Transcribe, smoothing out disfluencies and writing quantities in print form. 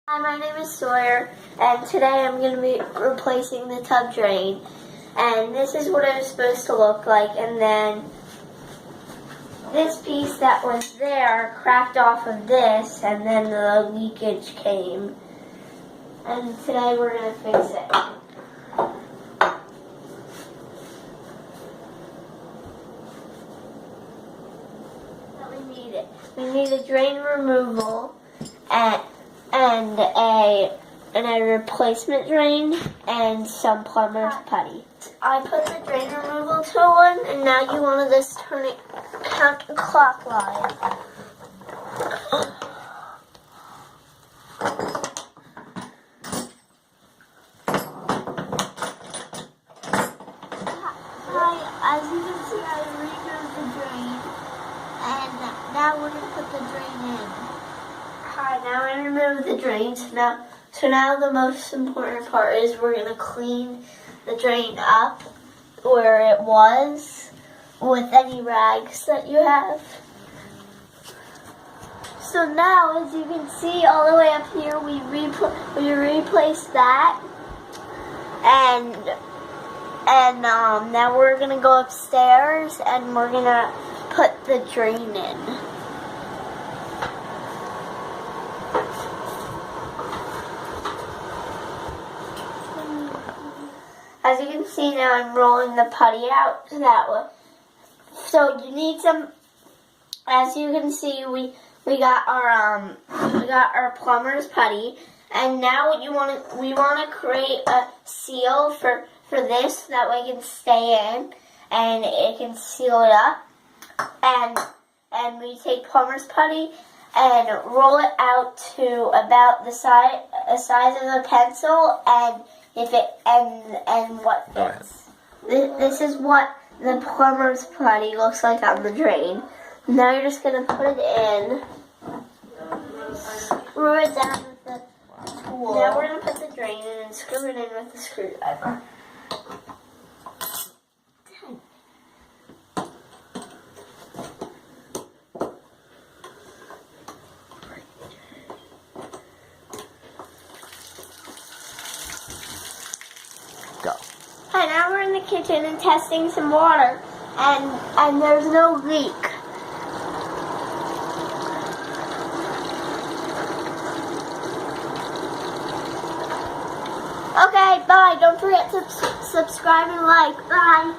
Hi, my name is Sawyer, and today I'm going to be replacing the tub drain. And this is what it was supposed to look like, and then this piece that was there cracked off of this, and then the leakage came. And today we're going to fix it. We need a drain removal and a replacement drain and some plumber's putty. I put the drain removal tool on, and now you want to just turn it counterclockwise. Hi, as you can see, I removed the drain, and now we're going to put the drain in. Hi, now I removed the drain, so now the most important part is we're going to clean the drain up where it was with any rags that you have. So now, as you can see all the way up here, we replaced that, and now we're going to go upstairs and we're going to put the drain in. As you can see now, I'm rolling the putty out that way. So you need some. As you can see, we got our plumber's putty, and now what we want to create a seal for this, so that way it can stay in and it can seal it up. And we take plumber's putty and roll it out to about the size of a pencil, and what fits. This is what the plumber's putty looks like on the drain. Now you're just going to put it in, screw it down with the tool. Now we're going to put the drain in and screw it in with the screwdriver. Go. Hi, now we're in the kitchen and testing some water, and there's no leak. Okay, bye. Don't forget to subscribe and like. Bye.